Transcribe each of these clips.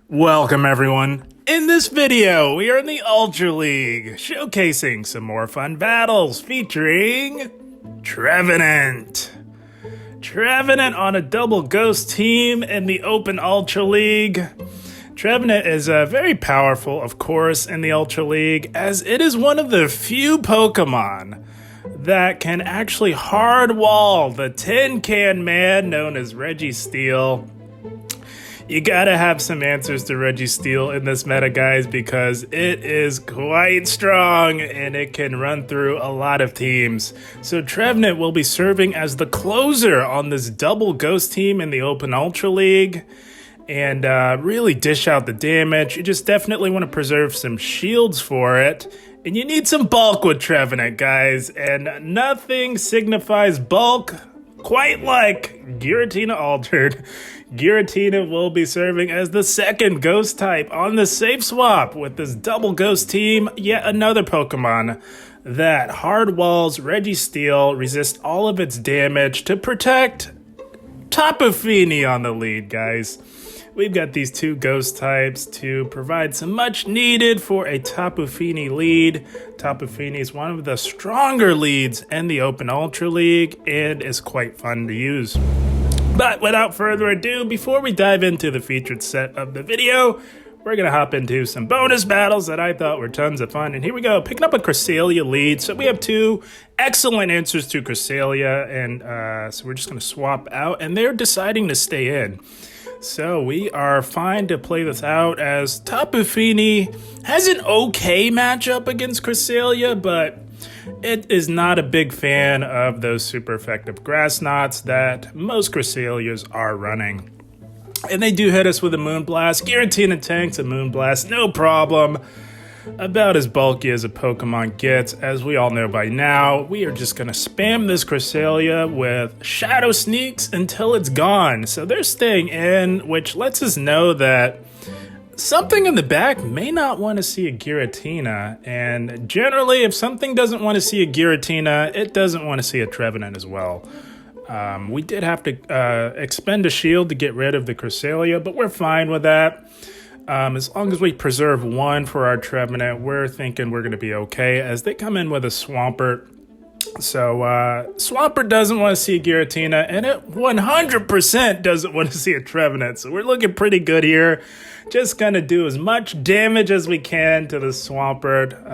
Welcome everyone. In this video, we are in the Ultra League, showcasing some more fun battles featuring Trevenant. Trevenant on a double ghost team in the open Ultra League. Trevenant is very powerful, of course, in the Ultra League, as it is one of the few Pokemon that can actually hardwall the tin can man known as Registeel. You gotta have some answers to Registeel in this meta, guys, because it is quite strong and it can run through a lot of teams. So Trevenant will be serving as the closer on this double ghost team in the Open Ultra League and really dish out the damage. You just definitely want to preserve some shields for it. And you need some bulk with Trevenant, guys, and nothing signifies bulk quite like Griratina Altered. Giratina will be serving as the second ghost type on the safe swap with this double ghost team. Yet another Pokemon that hard walls Registeel, resist all of its damage to protect Tapu Fini on the lead, guys. We've got these two ghost types to provide some much needed for a Tapu Fini lead. Tapu Fini is one of the stronger leads in the Open Ultra League and is quite fun to use. But without further ado, before we dive into the featured set of the video, we're going to hop into some bonus battles that I thought were tons of fun. And here we go, picking up a Cresselia Lead. So we have two excellent answers to Cresselia, and so we're just going to swap out, and they're deciding to stay in. So we are fine to play this out, as Tapu Fini has an okay matchup against Cresselia, but it is not a big fan of those super effective grass knots that most Cresselias are running. And they do hit us with a Moonblast. Giratina tanks a Moonblast, no problem. About as bulky as a Pokemon gets, as we all know by now. We are just going to spam this Cresselia with Shadow Sneaks until it's gone. So they're staying in, which lets us know that something in the back may not want to see a Giratina. And generally, if something doesn't want to see a Giratina, it doesn't want to see a Trevenant as well. We did have to expend a shield to get rid of the Cresselia, but we're fine with that. As long as we preserve one for our Trevenant, we're thinking we're going to be okay, as they come in with a Swampert. So Swampert doesn't want to see a Giratina, and it 100% doesn't want to see a Trevenant. So we're looking pretty good here. Just going to do as much damage as we can to the Swampert,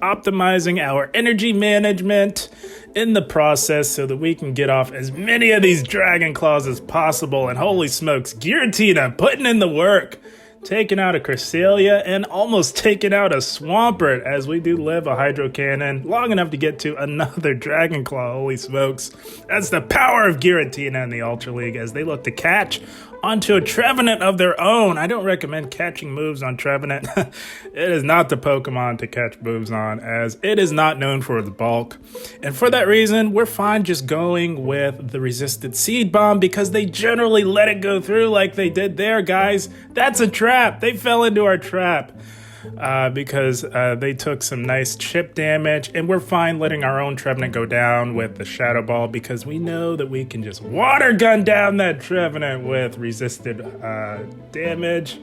optimizing our energy management in the process so that we can get off as many of these Dragon Claws as possible. And holy smokes, Giratina putting in the work. Taking out a Cresselia and almost taking out a Swampert, as we do live a Hydro Cannon long enough to get to another Dragon Claw. Holy smokes. That's the power of Giratina in the Ultra League, as they look to catch onto a Trevenant of their own. I don't recommend catching moves on Trevenant. It is not the Pokemon to catch moves on, as it is not known for its bulk. And for that reason, we're fine just going with the resisted Seed Bomb, because they generally let it go through like they did there, guys. That's a trap. They fell into our trap. Because they took some nice chip damage, and we're fine letting our own Trevenant go down with the Shadow Ball, because we know that we can just water gun down that Trevenant with resisted damage.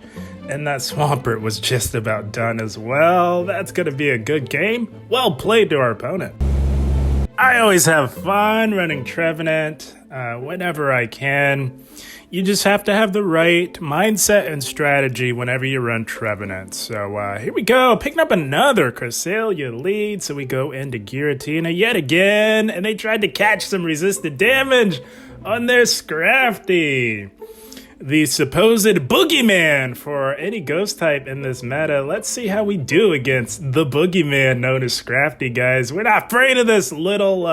And that Swampert was just about done as well. That's going to be a good game. Well played to our opponent. I always have fun running Trevenant whenever I can. You just have to have the right mindset and strategy whenever you run Trevenant. So here we go, picking up another Cresselia Lead. So we go into Giratina yet again, and they tried to catch some resisted damage on their Scrafty. The supposed boogeyman for any ghost type in this meta. Let's see how we do against the boogeyman known as Scrafty, guys. We're not afraid of this little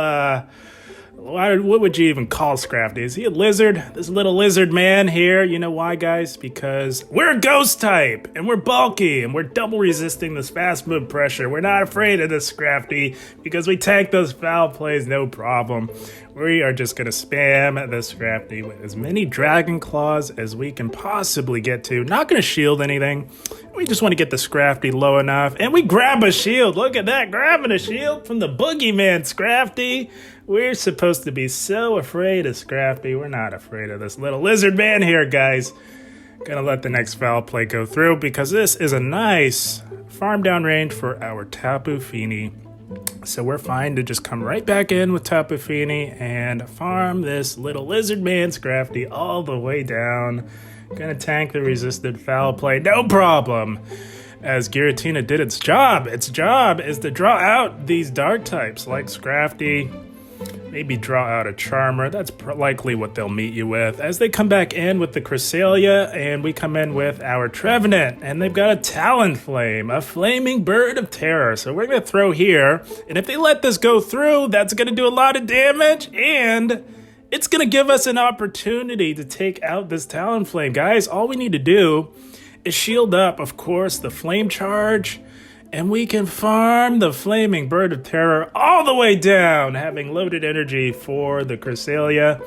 what would you even call Scrafty? Is he a lizard? This little lizard man here. You know why, guys? Because we're a ghost type, and we're bulky, and we're double resisting this fast move pressure. We're not afraid of this Scrafty, because we tank those foul plays no problem. We are just going to spam this Scrafty with as many Dragon Claws as we can possibly get to. Not going to shield anything. We just want to get the Scrafty low enough. And we grab a shield. Look at that. Grabbing a shield from the boogeyman Scrafty. We're supposed to be so afraid of Scrafty. We're not afraid of this little lizard man here, guys. Gonna let the next foul play go through because this is a nice farm down range for our Tapu Fini. So we're fine to just come right back in with Tapu Fini and farm this little lizard man Scrafty all the way down. Gonna tank the resisted foul play, no problem. As Giratina did its job. Its job is to draw out these dark types like Scrafty. Maybe draw out a Charmer. That's likely what they'll meet you with. As they come back in with the Cresselia, and we come in with our Trevenant, and they've got a Talonflame, a Flaming Bird of Terror. So we're going to throw here, and if they let this go through, that's going to do a lot of damage, and it's going to give us an opportunity to take out this Talonflame. Guys, all we need to do is shield up, of course, the Flame Charge, and we can farm the Flaming Bird of Terror all the way down, having loaded energy for the Cresselia.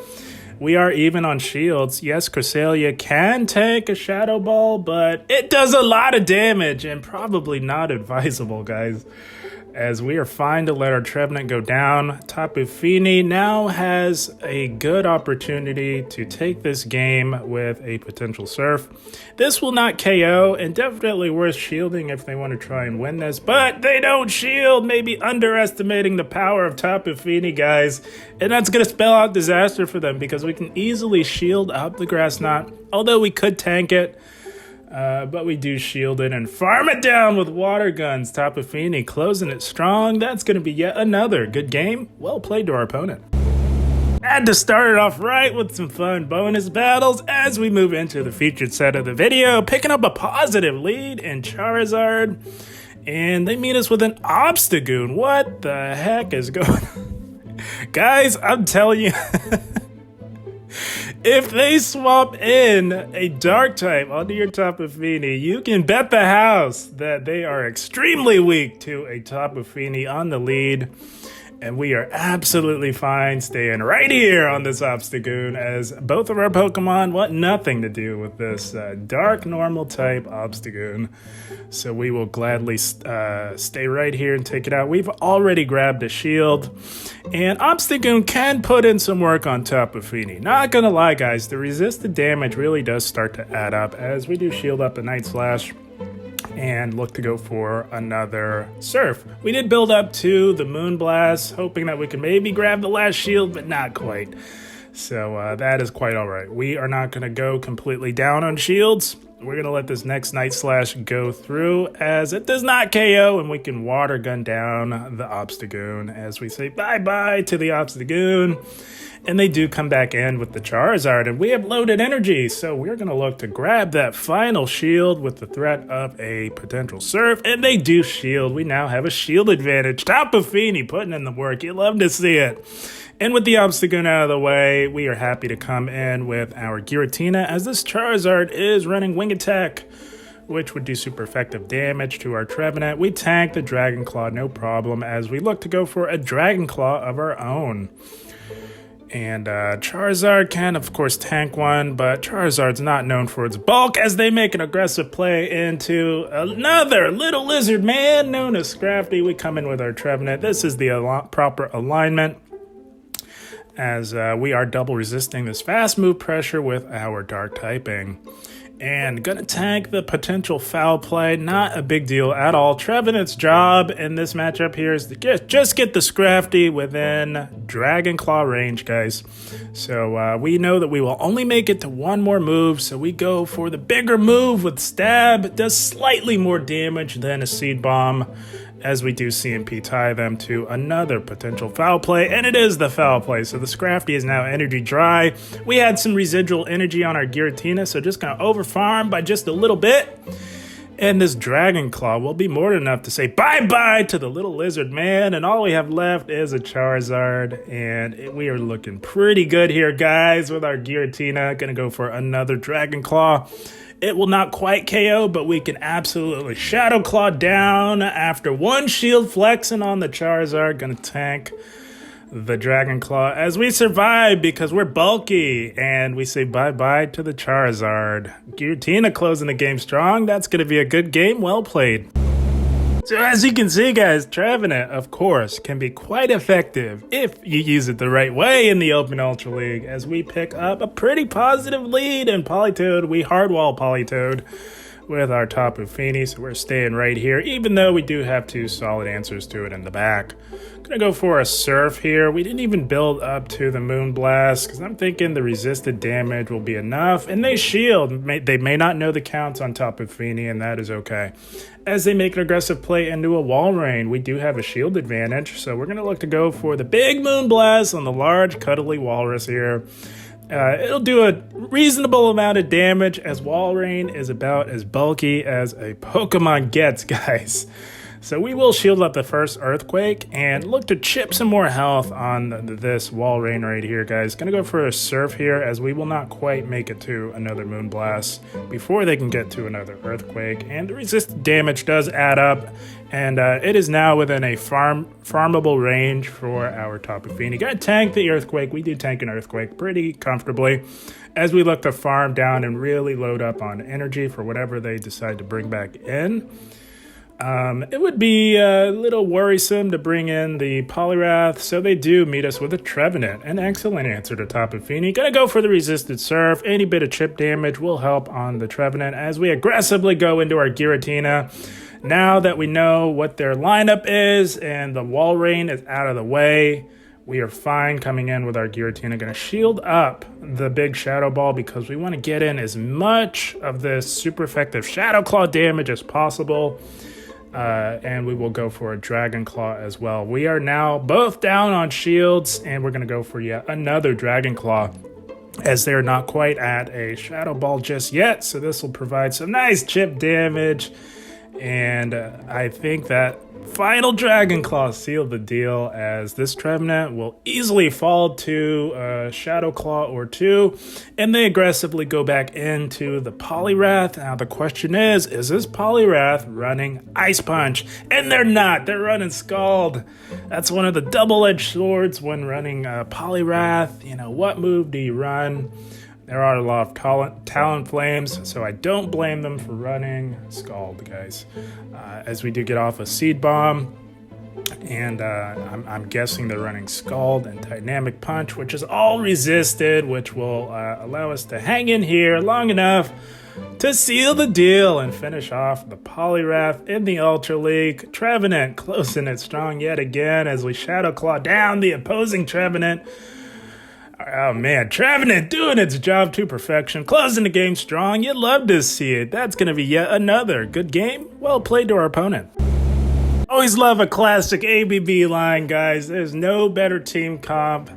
We are even on shields. Yes, Cresselia can take a Shadow Ball, but it does a lot of damage and probably not advisable, guys. As we are fine to let our Trevenant go down. Tapu Fini now has a good opportunity to take this game with a potential Surf. This will not KO, and definitely worth shielding if they want to try and win this, but they don't shield, maybe underestimating the power of Tapu Fini, guys, and that's going to spell out disaster for them because we can easily shield up the Grass Knot, although we could tank it. But we do shield it and farm it down with water guns. Tapu Fini closing it strong. That's going to be yet another good game. Well played to our opponent. Had to start it off right with some fun bonus battles as we move into the featured set of the video. Picking up a positive lead in Charizard. And they meet us with an Obstagoon. What the heck is going on? Guys, I'm telling you... If they swap in a dark type onto your Tapu Fini, you can bet the house that they are extremely weak to a Tapu Fini on the lead. And we are absolutely fine staying right here on this Obstagoon as both of our Pokemon want nothing to do with this dark normal type Obstagoon. So we will gladly stay right here and take it out. We've already grabbed a shield. And Obstagoon can put in some work on Tapu Fini. Not gonna lie, guys, the resisted damage really does start to add up as we do shield up the Night Slash and look to go for another Surf. We did build up to the Moonblast, hoping that we could maybe grab the last shield, but not quite. So that is quite all right. We are not going to go completely down on shields. We're going to let this next Night Slash go through as it does not KO, and we can water gun down the Obstagoon as we say bye-bye to the Obstagoon. And they do come back in with the Charizard, and we have loaded energy, so we're going to look to grab that final shield with the threat of a potential Surf, and they do shield. We now have a shield advantage. Tapu Fini putting in the work. You love to see it. And with the Obstagoon out of the way, we are happy to come in with our Giratina, as this Charizard is running Wing Attack, which would do super effective damage to our Trevenant. We tank the Dragon Claw, no problem, as we look to go for a Dragon Claw of our own. And Charizard can, of course, tank one, but Charizard's not known for its bulk as they make an aggressive play into another little lizard man known as Scrafty. We come in with our Trevenant. This is the proper alignment as we are double resisting this fast move pressure with our dark typing. And gonna tank the potential foul play, not a big deal at all. Trevenant's job in this matchup here is to just get the Scrafty within Dragon Claw range, guys. So we know that we will only make it to one more move, so we go for the bigger move with Stab. It does slightly more damage than a Seed Bomb, as we do CMP tie them to another potential foul play, and it is the foul play, so the Scrafty is now energy dry. We had some residual energy on our Giratina, so just gonna overfarm by just a little bit, and this Dragon Claw will be more than enough to say bye-bye to the little lizard man, and all we have left is a Charizard, and we are looking pretty good here, guys, with our Giratina. Gonna go for another Dragon Claw. It will not quite KO, but we can absolutely Shadow Claw down after one shield flexing on the Charizard. Gonna tank the Dragon Claw as we survive because we're bulky, and we say bye-bye to the Charizard. Giratina closing the game strong. That's gonna be a good game. Well played. So as you can see, guys, Trevenant, of course, can be quite effective if you use it the right way in the Open Ultra League, as we pick up a pretty positive lead in Politoed. We hardwall Politoed with our Tapu Fini, so we're staying right here, even though we do have 2 solid answers to it in the back. Gonna go for a Surf here. We didn't even build up to the Moonblast, because I'm thinking the resisted damage will be enough, and they shield. They may not know the counts on Tapu Fini, and that is okay. As they make an aggressive play into a Wall Rain, we do have a shield advantage, so we're gonna look to go for the big Moonblast on the large, cuddly Walrus here. It'll do a reasonable amount of damage, as Wall Rain is about as bulky as a Pokemon gets, guys. So we will shield up the first Earthquake and look to chip some more health on this Wall Rain right here, guys. Gonna go for a Surf here, as we will not quite make it to another Moonblast before they can get to another Earthquake. And the resisted damage does add up, and it is now within a farmable range for our Tapu Fini. Gotta tank the Earthquake. We do tank an Earthquake pretty comfortably, as we look to farm down and really load up on energy for whatever they decide to bring back in. It would be a little worrisome to bring in the Poliwrath, so they do meet us with a Trevenant. An excellent answer to Tapu Fini. Gonna go for the resisted Surf. Any bit of chip damage will help on the Trevenant as we aggressively go into our Giratina. Now that we know what their lineup is and the Wall Rain is out of the way, we are fine coming in with our Giratina. Gonna shield up the big Shadow Ball, because we want to get in as much of this super effective Shadow Claw damage as possible. And we will go for a Dragon Claw as well. We are now both down on shields, and we're going to go for yet another Dragon Claw, as they're not quite at a Shadow Ball just yet. So this will provide some nice chip damage, and I think that final Dragon Claw sealed the deal, as this Trevenant will easily fall to a Shadow Claw or 2, and they aggressively go back into the Poliwrath. Now the question is this Poliwrath running Ice Punch? And they're not. They're running Scald. That's one of the double-edged swords when running Poliwrath. You know, what move do you run? There are a lot of Talonflames, so I don't blame them for running Scald, guys. As we do get off a Seed Bomb, and I'm guessing they're running Scald and Dynamic Punch, which is all resisted, which will allow us to hang in here long enough to seal the deal and finish off the Poliwrath in the Ultra League. Trevenant closing it strong yet again, as we Shadow Claw down the opposing Trevenant. Oh man, Trevenant doing its job to perfection, closing the game strong. You'd love to see it. That's going to be yet another good game. Well played to our opponent. Always love a classic ABB line, guys. There's no better team comp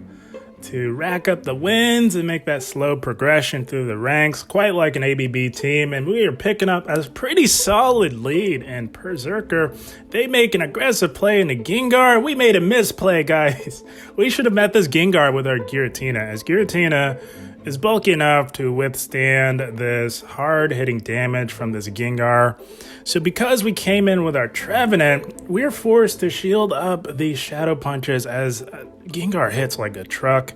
to rack up the wins and make that slow progression through the ranks, quite like an ABB team. And we are picking up a pretty solid lead. And Berserker, they make an aggressive play into Gengar. We made a misplay, guys. We should have met this Gengar with our Giratina, as Giratina is bulky enough to withstand this hard-hitting damage from this Gengar. So because we came in with our Trevenant, we're forced to shield up these Shadow Punches, as Gengar hits like a truck,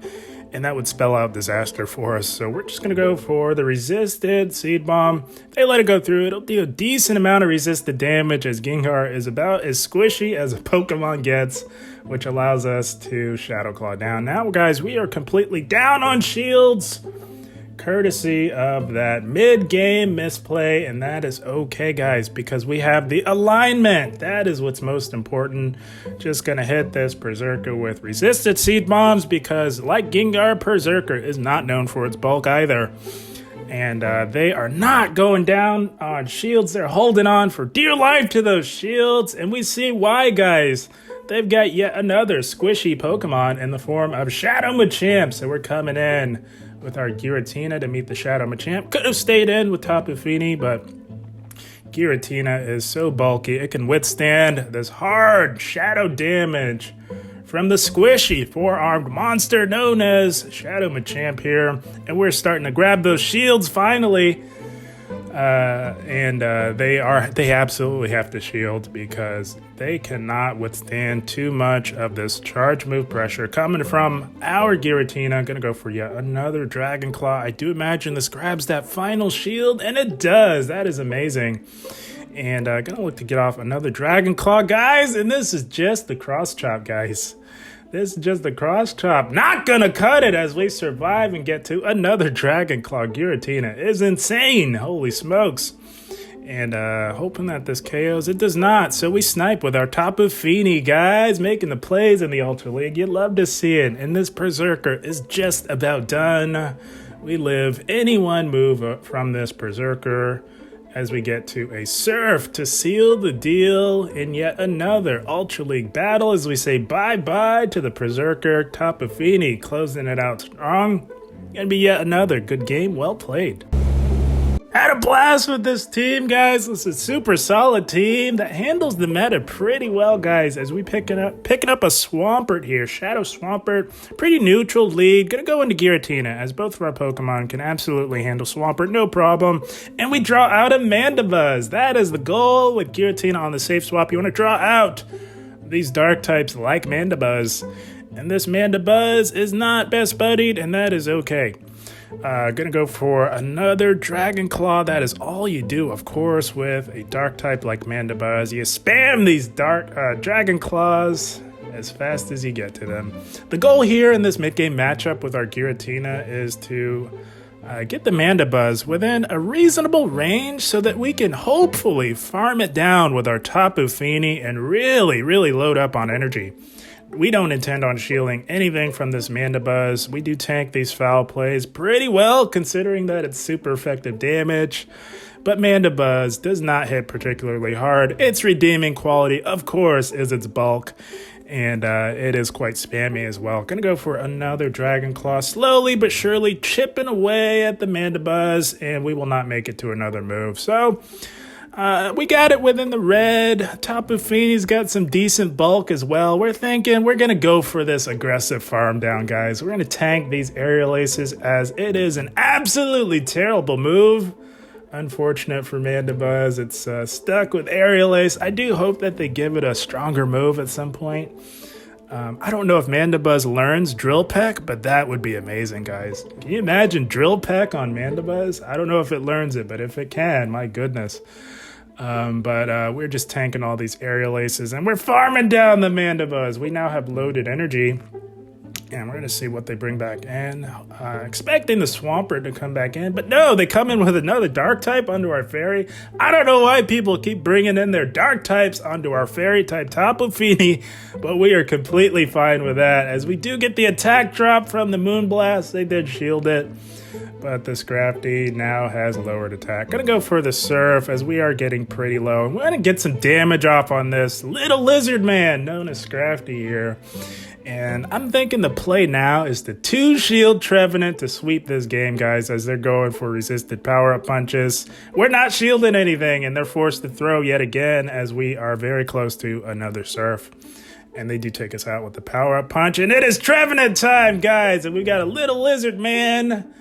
and that would spell out disaster for us. So we're just going to go for the resisted Seed Bomb. They let it go through. It'll do a decent amount of resisted damage, as Gengar is about as squishy as a Pokemon gets, which allows us to Shadow Claw down. Now, guys, we are completely down on shields, courtesy of that mid-game misplay, and that is okay, guys, because we have the alignment. That is what's most important. Just gonna hit this Berserker with resisted Seed Bombs, because like Gengar, Berserker is not known for its bulk either. And they are not going down on shields. They're holding on for dear life to those shields, and we see why, guys. They've got yet another squishy Pokemon in the form of Shadow Machamp. So we're coming in with our Giratina to meet the Shadow Machamp. Could have stayed in with Tapu Fini, but Giratina is so bulky. It can withstand this hard shadow damage from the squishy four-armed monster known as Shadow Machamp here. And we're starting to grab those shields finally. They absolutely have to shield, because they cannot withstand too much of this charge move pressure coming from our Giratina. Gonna go for yet another Dragon Claw. I do imagine this grabs that final shield, and it does. That is amazing. And gonna look to get off another Dragon Claw, guys. And this is just the cross chop, guys. This is just the cross chop. Not gonna cut it as we survive and get to another Dragon Claw. Giratina is insane. Holy smokes. And hoping that this KOs. It does not. So we snipe with our Tapu Fini, guys. Making the plays in the Ultra League. You'd love to see it. And this Berserker is just about done. We live any one move from this Berserker as we get to a Surf to seal the deal in yet another Ultra League battle as we say bye-bye to the Berserker. Tapu Fini closing it out strong. Gonna be yet another good game, well played. Had a blast with this team, guys. This is a super solid team that handles the meta pretty well, guys, as we picking up a Swampert here. Shadow Swampert, pretty neutral lead. Gonna go into Giratina, as both of our Pokemon can absolutely handle Swampert, no problem. And we draw out a Mandibuzz. That is the goal with Giratina on the safe swap. You want to draw out these dark types like Mandibuzz. And this Mandibuzz is not best buddied, and that is okay. Gonna go for another Dragon Claw. That is all you do, of course, with a dark type like Mandibuzz. You spam these dark Dragon Claws as fast as you get to them. The goal here in this mid-game matchup with our Giratina is to get the Mandibuzz within a reasonable range so that we can hopefully farm it down with our Tapu Fini and really, really load up on energy. We don't intend on shielding anything from this Mandibuzz. We do tank these foul plays pretty well, considering that it's super effective damage. But Mandibuzz does not hit particularly hard. Its redeeming quality, of course, is its bulk. And it is quite spammy as well. Gonna go for another Dragon Claw. Slowly but surely chipping away at the Mandibuzz. And we will not make it to another move. So we got it within the red. Tapu Fini's got some decent bulk as well. We're thinking we're going to go for this aggressive farm down, guys. We're going to tank these Aerial Aces as it is an absolutely terrible move. Unfortunate for Mandibuzz. It's stuck with Aerial Ace. I do hope that they give it a stronger move at some point. I don't know if Mandibuzz learns Drill Peck, but that would be amazing, guys. Can you imagine Drill Peck on Mandibuzz? I don't know if it learns it, but if it can, my goodness. But we're just tanking all these Aerial Aces, and we're farming down the Mandibuzz. We now have loaded energy, and we're going to see what they bring back in. Expecting the Swampert to come back in, but no, they come in with another Dark type onto our Fairy. I don't know why people keep bringing in their Dark types onto our Fairy type Tapu Fini, but we are completely fine with that, as we do get the attack drop from the Moonblast. They did shield it. But this Scrafty now has lowered attack. Gonna go for the Surf as we are getting pretty low. We're gonna get some damage off on this little lizard man known as Scrafty here. And I'm thinking the play now is to 2-shield Trevenant to sweep this game, guys, as they're going for resisted power-up punches. We're not shielding anything, and they're forced to throw yet again as we are very close to another Surf. And they do take us out with the power-up punch. And it is Trevenant time, guys! And we got a little lizard man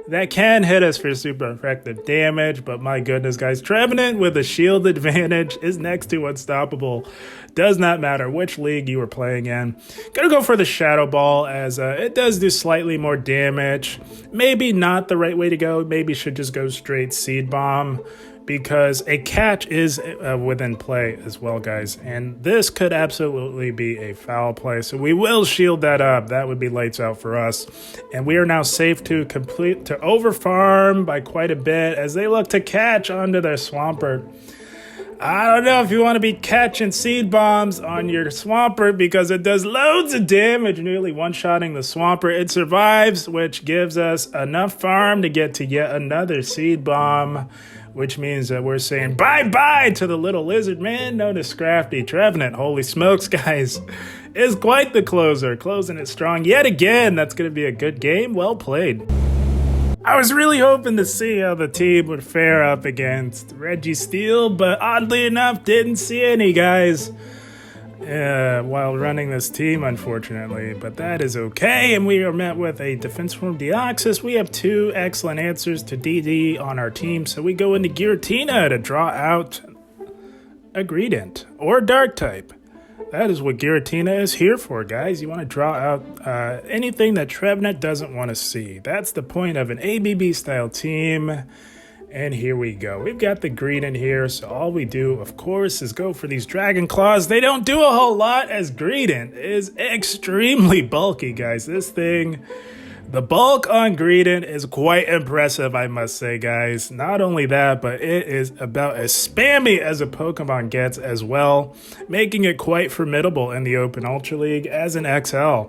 that can hit us for super effective damage, but my goodness, guys, Trevenant with a shield advantage is next to unstoppable. Does not matter which league you are playing in. Gonna go for the Shadow Ball, as it does do slightly more damage. Maybe not the right way to go. Maybe should just go straight Seed Bomb, because a catch is within play as well, guys. And this could absolutely be a foul play. So we will shield that up. That would be lights out for us. And we are now safe to overfarm by quite a bit as they look to catch onto their Swampert. I don't know if you want to be catching Seed Bombs on your Swampert, because it does loads of damage, nearly one-shotting the Swampert. It survives, which gives us enough farm to get to yet another Seed Bomb, which means that we're saying bye-bye to the little lizard man known as Scrafty. Trevenant, holy smokes, guys, is quite the closer, closing it strong yet again. That's going to be a good game. Well played. I was really hoping to see how the team would fare up against Registeel, but oddly enough, didn't see any, guys, while running this team, unfortunately. But that is okay, and we are met with a defense from Deoxys. We have 2 excellent answers to DD on our team, so we go into Giratina to draw out a Greedent or Dark type. That is what Giratina is here for, guys. You want to draw out anything that Trevenant doesn't want to see. That's the point of an ABB-style team. And here we go. We've got the green in here, so all we do, of course, is go for these Dragon Claws. They don't do a whole lot, as Greedent is extremely bulky, guys. This thing, the bulk on Greedent is quite impressive, I must say, guys. Not only that, but it is about as spammy as a Pokemon gets as well, making it quite formidable in the Open Ultra League as an XL.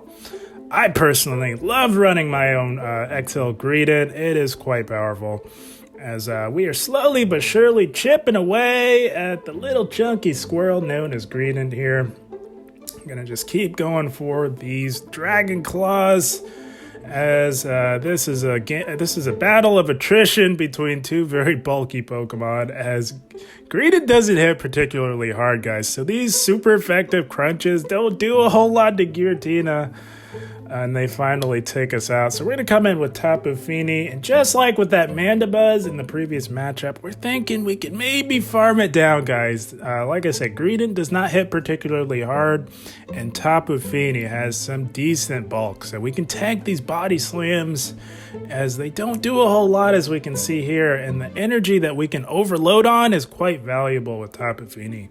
I personally love running my own XL Greedent. It is quite powerful, as we are slowly but surely chipping away at the little chunky squirrel known as Greedent here. I'm gonna just keep going for these Dragon Claws, as this is a battle of attrition between two very bulky Pokemon, as Greedent doesn't hit particularly hard, guys. So these super effective crunches don't do a whole lot to Giratina. And they finally take us out. So we're going to come in with Tapu Fini. And just like with that Mandibuzz in the previous matchup, we're thinking we can maybe farm it down, guys. Like I said, Greedent does not hit particularly hard. And Tapu Fini has some decent bulk. So we can tank these body slams, as they don't do a whole lot, as we can see here. And the energy that we can overload on is quite valuable with Tapu Fini.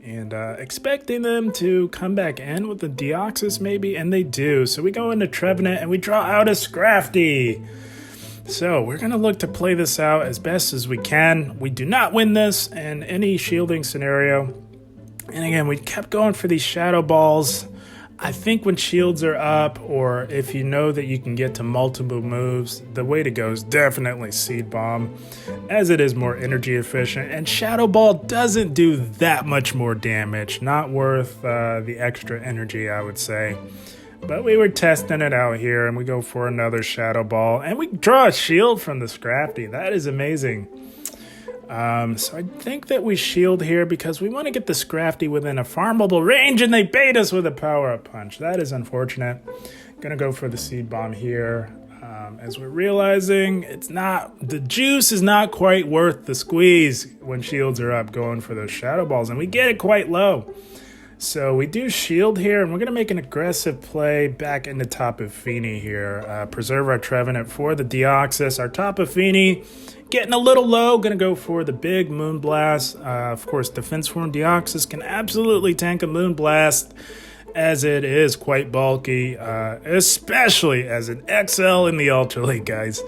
And expecting them to come back in with the Deoxys maybe, and they do. So we go into Trevenant and we draw out a Scrafty. So we're going to look to play this out as best as we can. We do not win this in any shielding scenario. And again, we kept going for these Shadow Balls. I think when shields are up, or if you know that you can get to multiple moves, the way to go is definitely Seed Bomb, as it is more energy efficient, and Shadow Ball doesn't do that much more damage. Not worth the extra energy, I would say. But we were testing it out here, and we go for another Shadow Ball, and we draw a shield from the Scrafty. That is amazing. So I think that we shield here because we want to get the Scrafty within a farmable range, and they bait us with a power-up punch. That is unfortunate. Gonna go for the Seed Bomb here, as we're realizing the juice is not quite worth the squeeze when shields are up, going for those Shadow Balls, and we get it quite low. So we do shield here, and we're going to make an aggressive play back into Tapu Fini here. Preserve our Trevenant for the Deoxys. Our Tapu Fini getting a little low, going to go for the big Moonblast. Of course, Defense Form Deoxys can absolutely tank a Moonblast, as it is quite bulky, especially as an XL in the Ultra League, guys.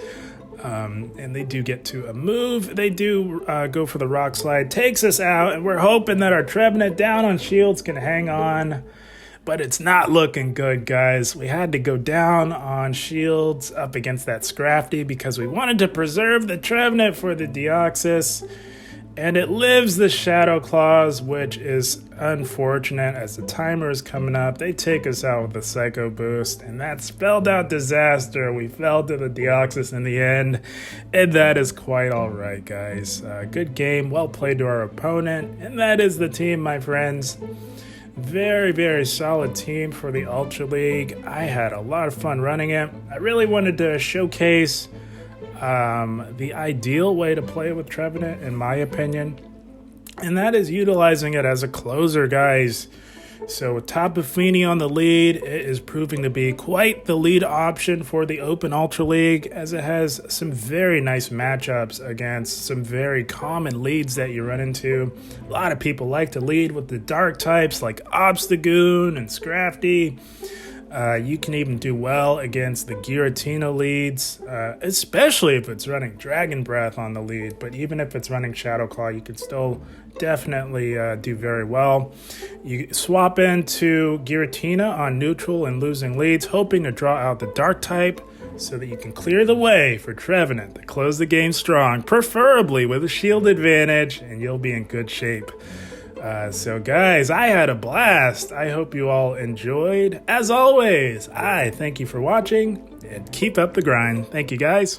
And they do get to a move. They do go for the Rock Slide. Takes us out, and we're hoping that our Trevenant down on shields can hang on. But it's not looking good, guys. We had to go down on shields up against that Scrafty because we wanted to preserve the Trevenant for the Deoxys. And it lives the Shadow Claws, which is unfortunate as the timer is coming up. They take us out with the Psycho Boost, and that spelled out disaster. We fell to the Deoxys in the end, and that is quite all right, guys. Good game, well played to our opponent, and that is the team, my friends. Very, very solid team for the Ultra League. I had a lot of fun running it. I really wanted to showcase the ideal way to play with Trevenant, in my opinion, and that is utilizing it as a closer, guys. So with Tapu Fini on the lead, it is proving to be quite the lead option for the Open Ultra League, as it has some very nice matchups against some very common leads that you run into. A lot of people like to lead with the dark types like Obstagoon and Scrafty. You can even do well against the Giratina leads, especially if it's running Dragon Breath on the lead. But even if it's running Shadow Claw, you can still definitely do very well. You swap into Giratina on neutral and losing leads, hoping to draw out the Dark type so that you can clear the way for Trevenant to close the game strong, preferably with a shield advantage, and you'll be in good shape. So guys, I had a blast. I hope you all enjoyed. As always, I thank you for watching, and keep up the grind. Thank you, guys.